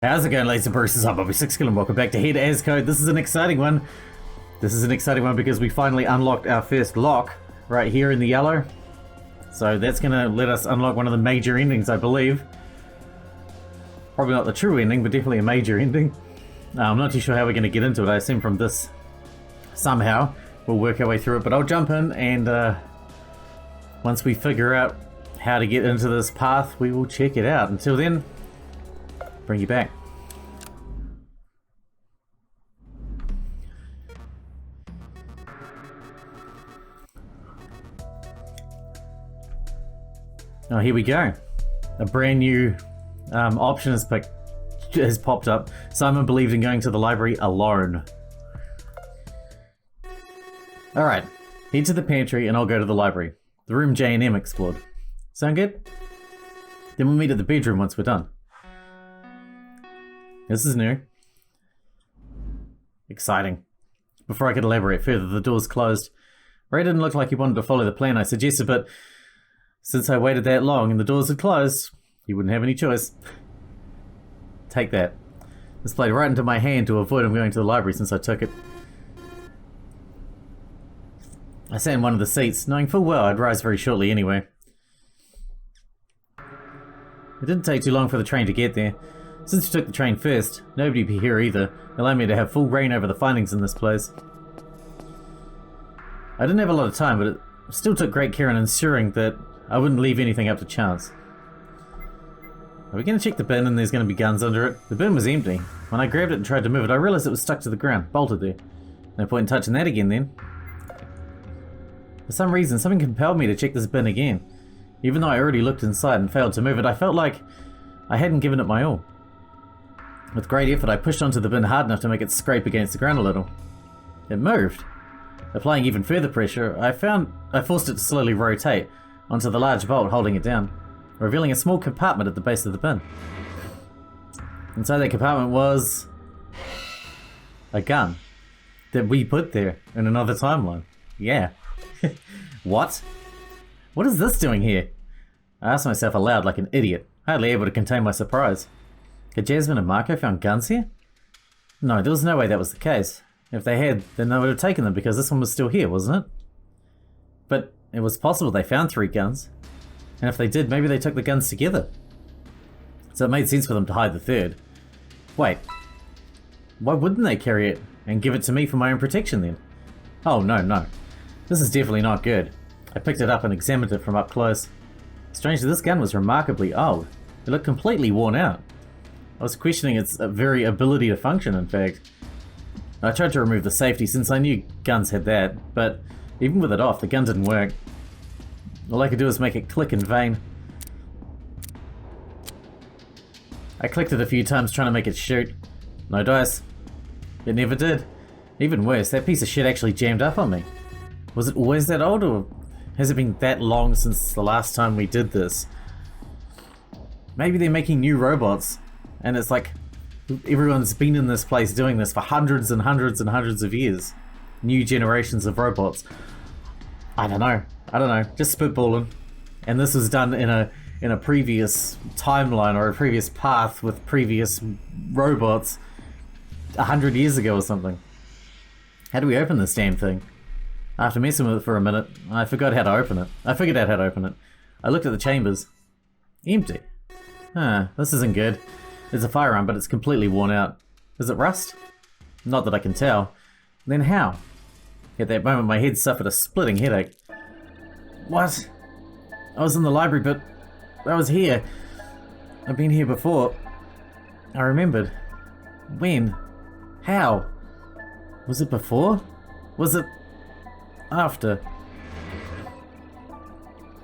How's it going, ladies and bruises? I'm Bobby Sixkilla and welcome back to Head As Code. This is an exciting one. This is an exciting one because we finally unlocked our first lock right here in the yellow. So that's going to let us unlock one of the major endings, I believe. Probably not the true ending, but definitely a major ending. I'm not too sure how we're going to get into it. I assume from this somehow we'll work our way through it. But I'll jump in and once we figure out how to get into this path, we will check it out. Until then, bring you back. Oh, here we go. A brand new option has popped up. Simon believed in going to the library alone. Alright, head to the pantry and I'll go to the library. The room J&M explored. Sound good? Then we'll meet at the bedroom once we're done. This is new. Exciting. Before I could elaborate further, the doors closed. Ray didn't look like he wanted to follow the plan I suggested, but since I waited that long and the doors had closed, he wouldn't have any choice. Take that. This played right into my hand to avoid him going to the library since I took it. I sat in one of the seats, knowing full well I'd rise very shortly anyway. It didn't take too long for the train to get there. Since we took the train first, nobody would be here either, allowing me to have full reign over the findings in this place. I didn't have a lot of time, but it still took great care in ensuring that I wouldn't leave anything up to chance. Are we going to check the bin and there's going to be guns under it? The bin was empty. When I grabbed it and tried to move it, I realized it was stuck to the ground, bolted there. No point in touching that again then. For some reason, something compelled me to check this bin again. Even though I already looked inside and failed to move it, I felt like I hadn't given it my all. With great effort, I pushed onto the bin hard enough to make it scrape against the ground a little. It moved. Applying even further pressure, I forced it to slowly rotate onto the large bolt holding it down, revealing a small compartment at the base of the bin. Inside that compartment was a gun that we put there in another timeline. Yeah. What? What is this doing here? I asked myself aloud like an idiot, hardly able to contain my surprise. Had Jasmine and Marco found guns here? No, there was no way that was the case. If they had, then they would have taken them because this one was still here, wasn't it? But it was possible they found 3 guns. And if they did, maybe they took the guns together. So it made sense for them to hide the 3rd. Wait. Why wouldn't they carry it and give it to me for my own protection then? Oh, no. This is definitely not good. I picked it up and examined it from up close. Strangely, this gun was remarkably old. It looked completely worn out. I was questioning its very ability to function, in fact. I tried to remove the safety since I knew guns had that, but even with it off, the gun didn't work. All I could do was make it click in vain. I clicked it a few times trying to make it shoot. No dice. It never did. Even worse, that piece of shit actually jammed up on me. Was it always that old, or has it been that long since the last time we did this? Maybe they're making new robots, and it's like everyone's been in this place doing this for hundreds and hundreds and hundreds of years. New generations of robots. I don't know. Just spitballing. And this was done in a previous timeline or a previous path with previous robots 100 years ago or something. How do we open this damn thing? After messing with it for a minute, I forgot how to open it. I figured out how to open it. I looked at the chambers. Empty. This isn't good. There's a firearm, but it's completely worn out. Is it rust? Not that I can tell. Then how? At that moment, my head suffered a splitting headache. What? I was in the library, but I was here. I've been here before. I remembered. When? How? Was it before? Was it after?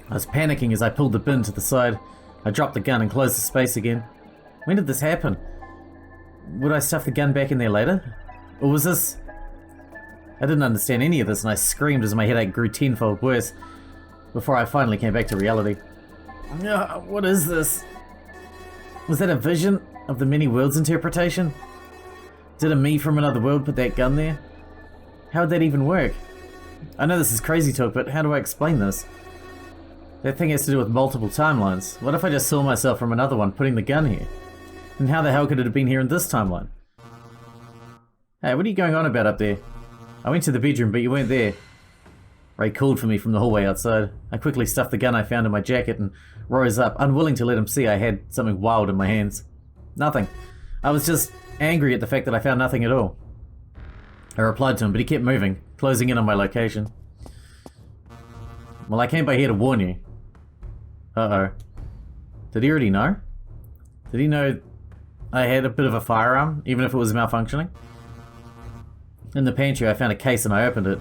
I was panicking as I pulled the bin to the side. I dropped the gun and closed the space again. When did this happen? Would I stuff the gun back in there later? Or was this... I didn't understand any of this and I screamed as my headache grew tenfold worse before I finally came back to reality. What is this? Was that a vision of the many worlds interpretation? Did a me from another world put that gun there? How would that even work? I know this is crazy talk, but how do I explain this? That thing has to do with multiple timelines. What if I just saw myself from another one putting the gun here? And how the hell could it have been here in this timeline? Hey, what are you going on about up there? I went to the bedroom, but you weren't there. Ray called for me from the hallway outside. I quickly stuffed the gun I found in my jacket and rose up, unwilling to let him see I had something wild in my hands. Nothing. I was just angry at the fact that I found nothing at all. I replied to him, but he kept moving, closing in on my location. Well, I came by here to warn you. Uh-oh. Did he already know? Did he know I had a bit of a firearm, even if it was malfunctioning? In the pantry, I found a case and I opened it.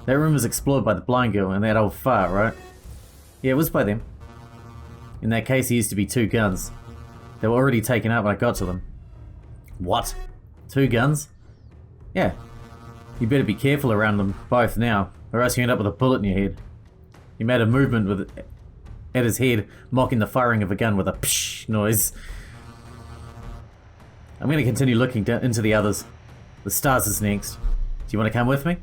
That room was explored by the blind girl and that old fart, right? Yeah, it was by them. In that case, there used to be 2 guns. They were already taken out when I got to them. What? 2 guns? Yeah. You better be careful around them both now, or else you end up with a bullet in your head. He made a movement at his head, mocking the firing of a gun with a psh noise. I'm going to continue looking into the others. The stars is next. Do you want to come with me?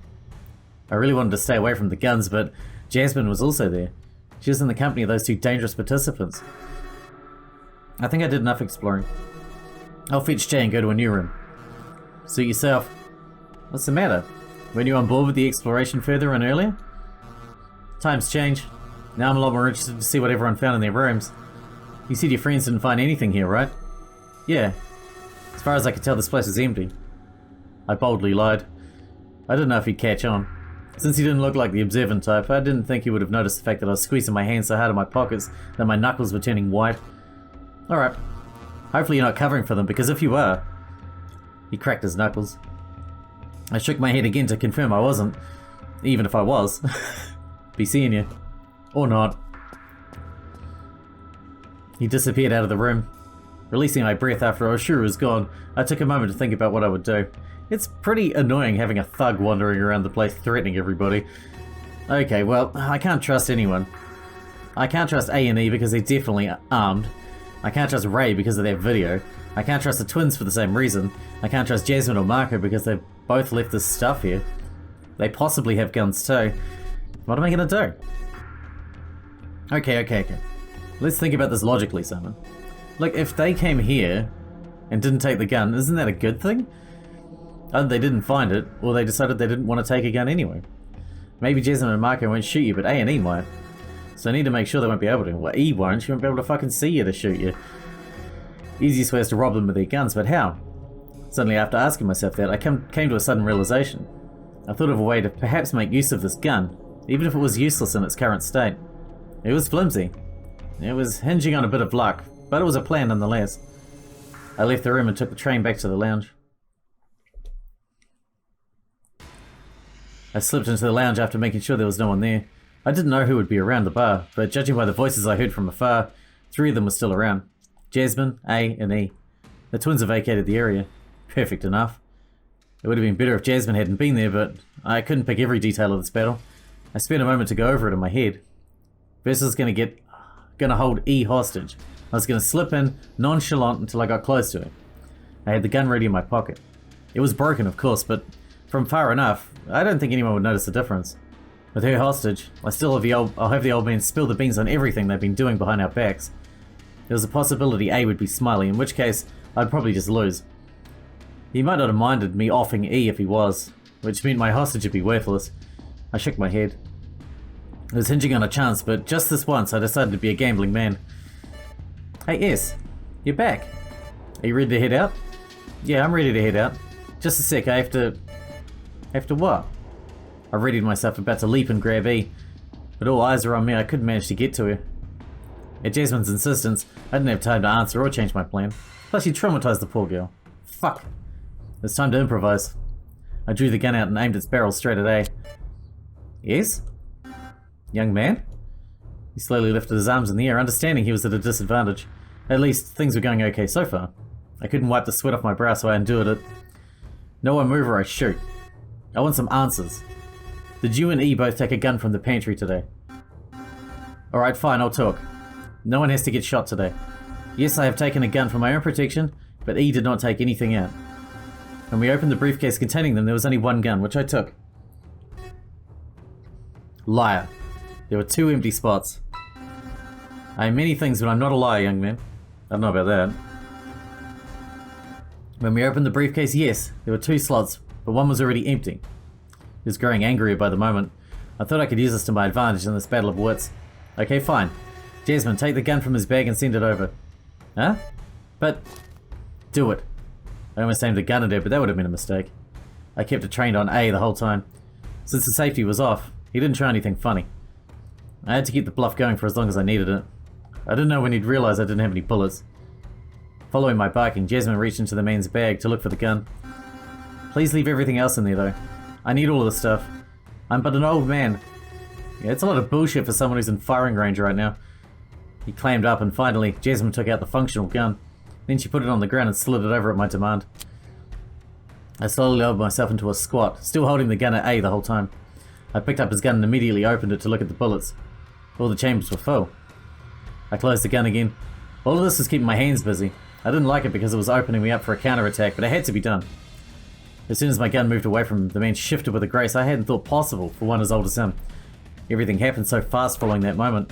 I really wanted to stay away from the guns, but Jasmine was also there. She was in the company of those 2 dangerous participants. I think I did enough exploring. I'll fetch Jay and go to a new room. Suit yourself. What's the matter? Weren't you on board with the exploration further on earlier? Times change. Now I'm a lot more interested to see what everyone found in their rooms. You said your friends didn't find anything here, right? Yeah. As far as I could tell, this place is empty. I boldly lied. I didn't know if he'd catch on. Since he didn't look like the observant type, I didn't think he would have noticed the fact that I was squeezing my hands so hard in my pockets that my knuckles were turning white. Alright. Hopefully you're not covering for them, because if you are... He cracked his knuckles. I shook my head again to confirm I wasn't. Even if I was. Be seeing you. Or not. He disappeared out of the room. Releasing my breath after I was sure he was gone, I took a moment to think about what I would do. It's pretty annoying having a thug wandering around the place threatening everybody. Okay, well, I can't trust anyone. I can't trust A&E because they're definitely armed. I can't trust Ray because of that video. I can't trust the twins for the same reason. I can't trust Jasmine or Marco because they've both left this stuff here. They possibly have guns too. What am I gonna do? Okay. Let's think about this logically, Simon. Look, if they came here and didn't take the gun, isn't that a good thing? Either they didn't find it, or they decided they didn't want to take a gun anyway. Maybe Jasmine and Marco won't shoot you, but A&E might. So I need to make sure they won't be able to. Well, E won't. She won't be able to fucking see you to shoot you. Easiest way is to rob them with their guns, but how? Suddenly, after asking myself that, I came to a sudden realization. I thought of a way to perhaps make use of this gun, even if it was useless in its current state. It was flimsy. It was hinging on a bit of luck, but it was a plan nonetheless. I left the room and took the train back to the lounge. I slipped into the lounge after making sure there was no one there. I didn't know who would be around the bar, but judging by the voices I heard from afar, 3 of them were still around. Jasmine, A, and E. The twins have vacated the area. Perfect enough. It would have been better if Jasmine hadn't been there, but I couldn't pick every detail of this battle. I spent a moment to go over it in my head. First I was gonna hold E hostage. I was gonna slip in, nonchalant, until I got close to it. I had the gun ready in my pocket. It was broken, of course, but from far enough, I don't think anyone would notice the difference. With her hostage, I'll have the old man spill the beans on everything they've been doing behind our backs. There was a possibility A would be Smiley, in which case I'd probably just lose. He might not have minded me offing E if he was, which meant my hostage would be worthless. I shook my head. It was hinging on a chance, but just this once I decided to be a gambling man. Hey S, you're back. Are you ready to head out? Yeah, I'm ready to head out. Just a sec, I have to what? I readied myself about to leap and grab E, but all eyes were on me. I couldn't manage to get to her. At Jasmine's insistence, I didn't have time to answer or change my plan. Plus she traumatized the poor girl. Fuck. It's time to improvise. I drew the gun out and aimed its barrel straight at A. Yes? Young man? He slowly lifted his arms in the air, understanding he was at a disadvantage. At least, things were going okay so far. I couldn't wipe the sweat off my brow, so I endured it. No one move or I shoot. I want some answers. Did you and E both take a gun from the pantry today? Alright, fine, I'll talk. No one has to get shot today. Yes, I have taken a gun for my own protection, but E did not take anything out. When we opened the briefcase containing them, there was only one gun, which I took. Liar. There were 2 empty spots. I am many things, but I'm not a liar, young man. I don't know about that. When we opened the briefcase, yes, there were 2 slots, but one was already empty. He was growing angrier by the moment. I thought I could use this to my advantage in this battle of wits. Okay, fine. Jasmine, take the gun from his bag and send it over. Huh? But... do it. I almost aimed a gun at her, but that would have been a mistake. I kept it trained on A the whole time. Since the safety was off, he didn't try anything funny. I had to keep the bluff going for as long as I needed it. I didn't know when he'd realize I didn't have any bullets. Following my barking, Jasmine reached into the man's bag to look for the gun. Please leave everything else in there though. I need all of the stuff. I'm but an old man. Yeah, it's a lot of bullshit for someone who's in firing range right now. He clammed up and finally, Jasmine took out the functional gun. Then she put it on the ground and slid it over at my demand. I slowly lowered myself into a squat, still holding the gun at A the whole time. I picked up his gun and immediately opened it to look at the bullets. All the chambers were full. I closed the gun again. All of this was keeping my hands busy. I didn't like it because it was opening me up for a counterattack, but it had to be done. As soon as my gun moved away from him, the man shifted with a grace I hadn't thought possible for one as old as him. Everything happened so fast following that moment.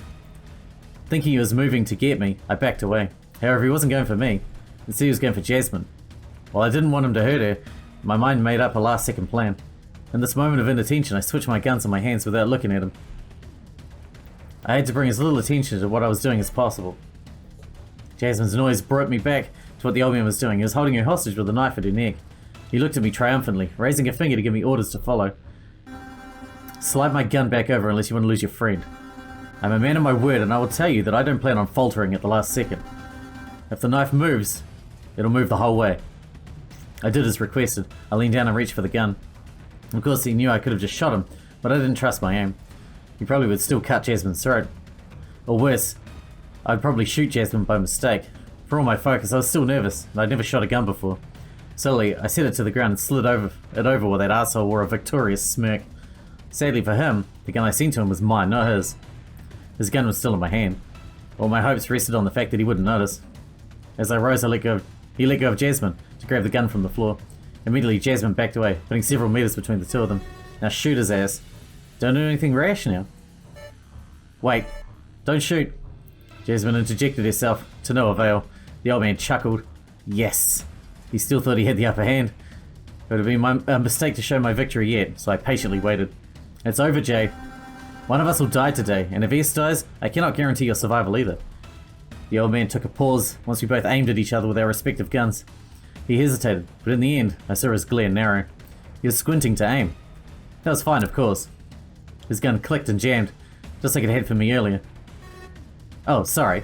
Thinking he was moving to get me, I backed away. However, he wasn't going for me. Instead, he was going for Jasmine. While I didn't want him to hurt her, my mind made up a last-second plan. In this moment of inattention, I switched my guns in my hands without looking at him. I had to bring as little attention to what I was doing as possible. Jasmine's noise brought me back to what the old man was doing. He was holding her hostage with a knife at her neck. He looked at me triumphantly, raising a finger to give me orders to follow. Slide my gun back over unless you want to lose your friend. I'm a man of my word, and I will tell you that I don't plan on faltering at the last second. If the knife moves, it'll move the whole way. I did as requested. I leaned down and reached for the gun. Of course, he knew I could have just shot him, but I didn't trust my aim. He probably would still cut Jasmine's throat. Or worse, I'd probably shoot Jasmine by mistake. For all my focus, I was still nervous, and I'd never shot a gun before. Slowly, I set it to the ground and slid it over while that asshole wore a victorious smirk. Sadly for him, the gun I sent to him was mine, not his. His gun was still in my hand. All my hopes rested on the fact that he wouldn't notice. As I rose, he let go of Jasmine to grab the gun from the floor. Immediately, Jasmine backed away, putting several meters between the two of them. Now shoot his ass. Don't do anything rash now. Wait, don't shoot. Jasmine interjected herself, to no avail. The old man chuckled. Yes. He still thought he had the upper hand. It would have been a mistake to show my victory yet, so I patiently waited. It's over, Jay. One of us will die today, and if S dies, I cannot guarantee your survival either. The old man took a pause once we both aimed at each other with our respective guns. He hesitated, but in the end, I saw his glare narrow. He was squinting to aim. That was fine, of course. His gun clicked and jammed, just like it had for me earlier. Oh, sorry.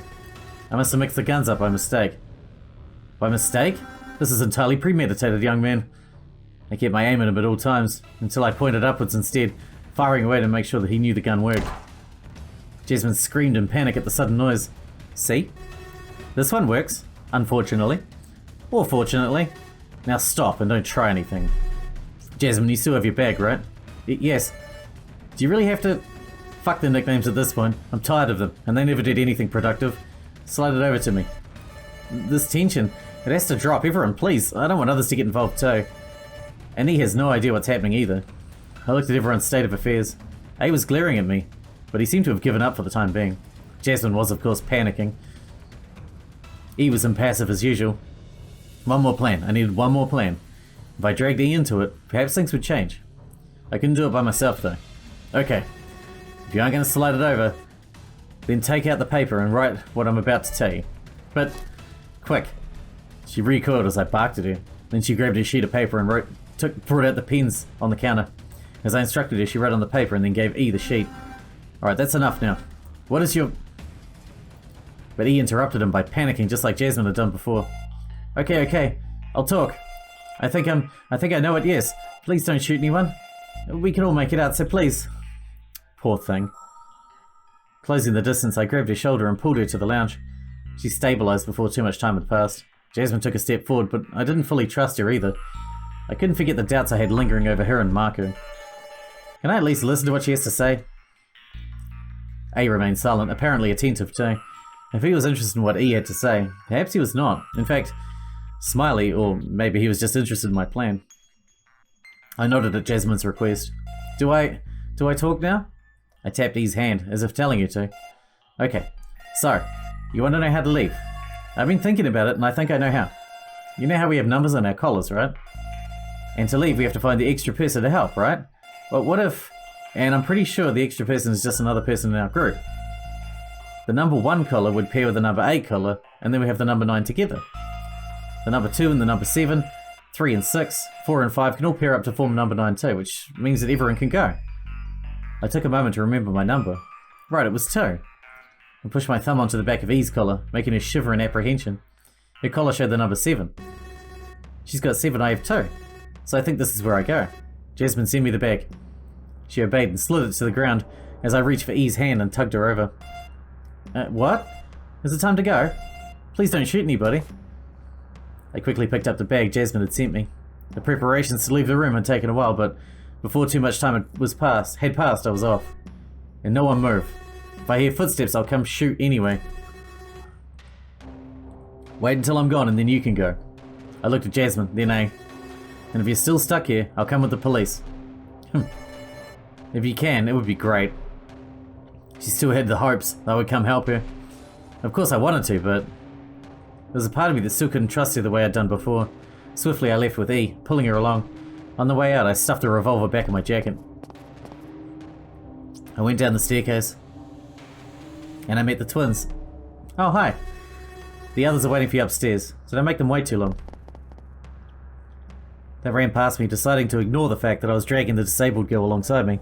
I must have mixed the guns up by mistake. By mistake? This is entirely premeditated, young man. I kept my aim at him at all times, until I pointed upwards instead, firing away to make sure that he knew the gun worked. Jasmine screamed in panic at the sudden noise. See? This one works, unfortunately. Or fortunately. Now stop and don't try anything. Jasmine, you still have your bag, right? Yes. Do you really have to... Fuck the nicknames at this point. I'm tired of them, and they never did anything productive. Slide it over to me. This tension, it has to drop. Everyone, please. I don't want others to get involved too. And he has no idea what's happening either. I looked at everyone's state of affairs. A was glaring at me, but he seemed to have given up for the time being. Jasmine was, of course, panicking. E was impassive as usual. One more plan. I needed one more plan. If I dragged E into it, perhaps things would change. I couldn't do it by myself, though. Okay. If you aren't going to slide it over, then take out the paper and write what I'm about to tell you. But, quick. She recoiled as I barked at her. Then she grabbed a sheet of paper and brought out the pens on the counter. As I instructed her, she wrote on the paper and then gave E the sheet. Alright, that's enough now. What is your... But E interrupted him by panicking just like Jasmine had done before. Okay. I'll talk. I think I know it, yes. Please don't shoot anyone. We can all make it out, so please. Poor thing. Closing the distance, I grabbed her shoulder and pulled her to the lounge. She stabilized before too much time had passed. Jasmine took a step forward, but I didn't fully trust her either. I couldn't forget the doubts I had lingering over her and Marco. Can I at least listen to what she has to say? A remained silent, apparently attentive too. If he was interested in what E had to say, perhaps he was not. In fact, Smiley, or maybe he was just interested in my plan. I nodded at Jasmine's request. Do I talk now? I tapped E's hand, as if telling her to. Okay, so, you want to know how to leave? I've been thinking about it, and I think I know how. You know how we have numbers on our collars, right? And to leave, we have to find the extra person to help, right? But what if... And I'm pretty sure the extra person is just another person in our group. The number 1 collar would pair with the number 8 collar, and then we have the number 9 together. The number 2 and the number 7, 3 and 6, 4 and 5 can all pair up to form number 9 too, which means that everyone can go. I took a moment to remember my number. Right, it was 2. I pushed my thumb onto the back of E's collar, making her shiver in apprehension. Her collar showed the number 7. She's got 7, I have 2. So I think this is where I go. Jasmine, send me the bag. She obeyed and slid it to the ground as I reached for E's hand and tugged her over. What? Is it time to go? Please don't shoot anybody. I quickly picked up the bag Jasmine had sent me. The preparations to leave the room had taken a while, but before too much time had passed, I was off. And no one moved. If I hear footsteps, I'll come shoot anyway. Wait until I'm gone and then you can go. I looked at Jasmine, then A. And if you're still stuck here, I'll come with the police. If you can, it would be great. She still had the hopes that I would come help her. Of course I wanted to, but there was a part of me that still couldn't trust her the way I'd done before. Swiftly I left with E, pulling her along. On the way out, I stuffed the revolver back in my jacket. I went down the staircase, and I met the twins. Oh, hi. The others are waiting for you upstairs. Did I make them wait too long? They ran past me, deciding to ignore the fact that I was dragging the disabled girl alongside me.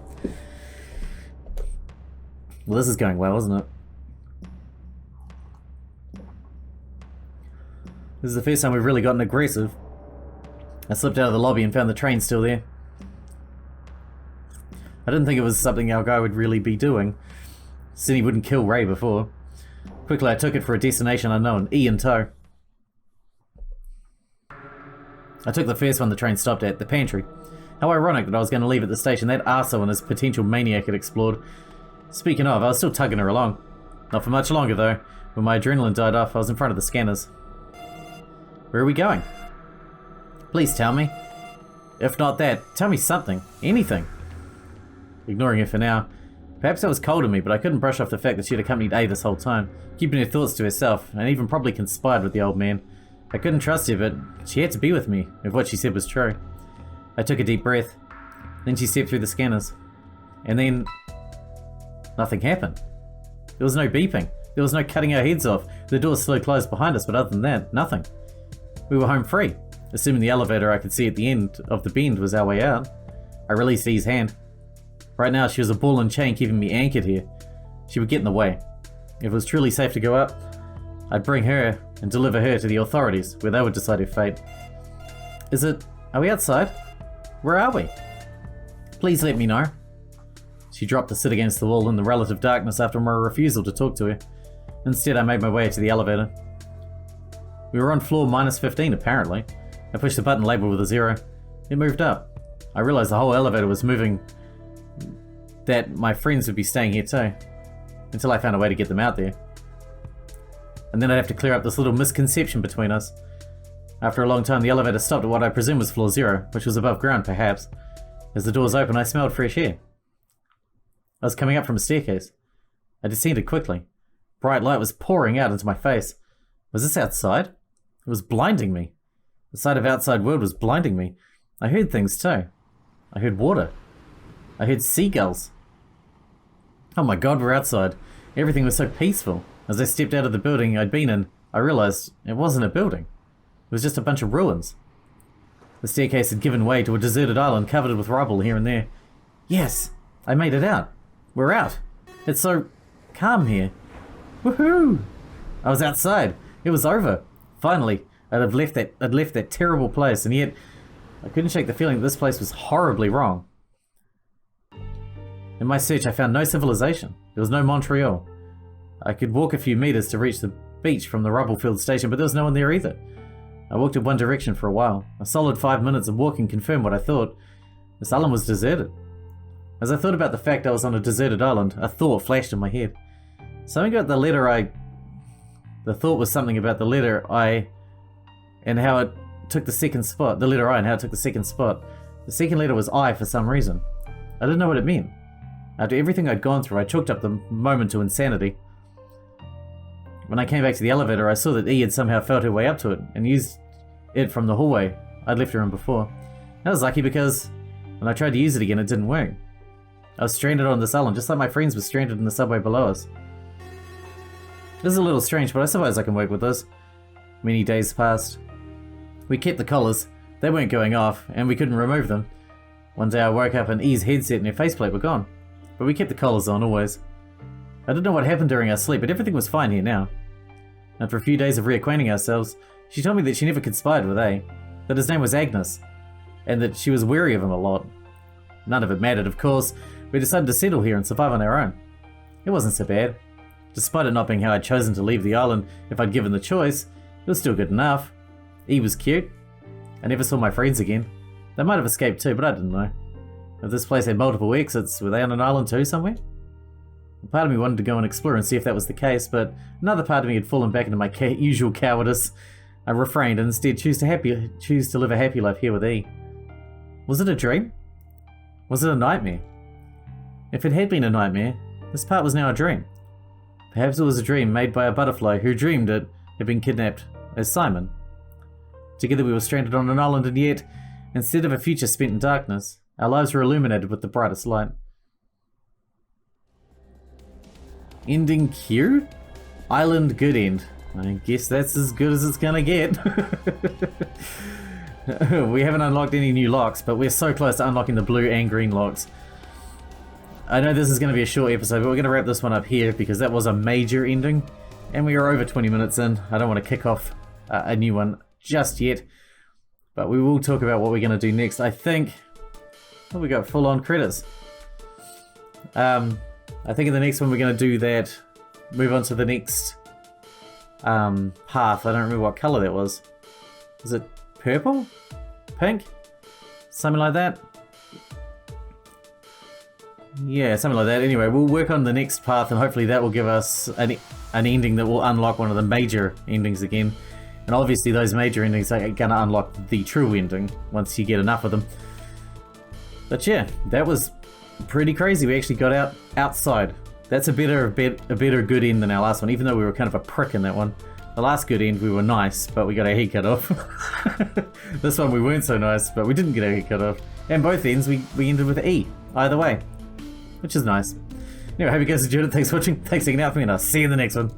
Well, this is going well, isn't it? This is the first time we've really gotten aggressive. I slipped out of the lobby and found the train still there. I didn't think it was something our guy would really be doing, since he wouldn't kill Ray before. Quickly I took it for a destination unknown, E in tow. I took the first one the train stopped at, the pantry. How ironic that I was going to leave at the station that arsehole and his potential maniac had explored. Speaking of, I was still tugging her along. Not for much longer though. When my adrenaline died off, I was in front of the scanners. Where are we going? Please tell me. If not that, tell me something. Anything. Ignoring her for now. Perhaps that was cold of me, but I couldn't brush off the fact that she'd accompanied A this whole time, keeping her thoughts to herself, and even probably conspired with the old man. I couldn't trust her, but she had to be with me, if what she said was true. I took a deep breath. Then she stepped through the scanners. And then... nothing happened. There was no beeping. There was no cutting our heads off. The door slowly closed behind us, but other than that, nothing. We were home free. Assuming the elevator I could see at the end of the bend was our way out. I released E's hand. Right now she was a ball and chain keeping me anchored here. She would get in the way. If it was truly safe to go up, I'd bring her and deliver her to the authorities, where they would decide her fate. Are we outside? Where are we? Please let me know. She dropped to sit against the wall in the relative darkness after my refusal to talk to her. Instead, I made my way to the elevator. We were on floor -15, apparently. I pushed the button labeled with a 0. It moved up. I realized the whole elevator was moving, that my friends would be staying here too, until I found a way to get them out there. And then I'd have to clear up this little misconception between us. After a long time, the elevator stopped at what I presume was floor 0, which was above ground, perhaps. As the doors opened, I smelled fresh air. I was coming up from a staircase. I descended quickly. Bright light was pouring out into my face. Was this outside? It was blinding me. The sight of outside world was blinding me. I heard things too. I heard water. I heard seagulls. Oh my god, we're outside. Everything was so peaceful. As I stepped out of the building I'd been in, I realized it wasn't a building. It was just a bunch of ruins. The staircase had given way to a deserted island covered with rubble here and there. Yes! I made it out. We're out. It's so calm here. Woohoo! I was outside. It was over. Finally, I'd left that terrible place, and yet I couldn't shake the feeling that this place was horribly wrong. In my search, I found no civilization. There was no Montreal. I could walk a few meters to reach the beach from the rubble-filled station, but there was no one there either. I walked in one direction for a while. A solid 5 minutes of walking confirmed what I thought. This island was deserted. As I thought about the fact I was on a deserted island, a thought flashed in my head. Something about the letter I... The thought was something about the letter I... and how it took the second spot. The letter I and how it took the second spot. The second letter was I for some reason. I didn't know what it meant. After everything I'd gone through, I chalked up the moment to insanity. When I came back to the elevator, I saw that E had somehow felt her way up to it, and used it from the hallway I'd left her in before. I was lucky because when I tried to use it again, it didn't work. I was stranded on this island, just like my friends were stranded in the subway below us. This is a little strange, but I suppose I can work with this. Many days passed. We kept the collars. They weren't going off, and we couldn't remove them. One day I woke up and E's headset and her faceplate were gone. But we kept the collars on, always. I didn't know what happened during our sleep, but everything was fine here now. After a few days of reacquainting ourselves, she told me that she never conspired with A, that his name was Agnes, and that she was wary of him a lot. None of it mattered, of course. We decided to settle here and survive on our own. It wasn't so bad. Despite it not being how I'd chosen to leave the island if I'd given the choice, it was still good enough. E was cute. I never saw my friends again. They might have escaped too, but I didn't know. If this place had multiple exits, were they on an island too somewhere? A part of me wanted to go and explore and see if that was the case, but another part of me had fallen back into my usual cowardice. I refrained and instead choose to live a happy life here with E. Was it a dream? Was it a nightmare? If it had been a nightmare, this part was now a dream. Perhaps it was a dream made by a butterfly who dreamed it had been kidnapped as Simon. Together we were stranded on an island, and yet, instead of a future spent in darkness, our lives were illuminated with the brightest light. Ending Q? Island good end. I guess that's as good as it's gonna get. We haven't unlocked any new locks, but we're so close to unlocking the blue and green locks. I know this is going to be a short episode, but we're going to wrap this one up here because that was a major ending, and we are over 20 minutes in. I don't want to kick off a new one just yet, but we will talk about what we're going to do next. I think we got full-on credits. I think in the next one we're going to do that, move on to the next path. I don't remember what color that was. Was it purple? Pink? Something like that? Yeah, something like that. Anyway, we'll work on the next path and hopefully that will give us an ending that will unlock one of the major endings again. And obviously those major endings are going to unlock the true ending once you get enough of them. But yeah, that was pretty crazy. We actually got outside. That's a better good end than our last one, even though we were kind of a prick in that one. The last good end we were nice, but we got our head cut off. This one we weren't so nice, but we didn't get our head cut off. And both ends we ended with E, either way. Which is nice. Anyway, I hope you guys enjoyed it. Thanks for watching. Thanks for hanging out with me, and I'll see you in the next one.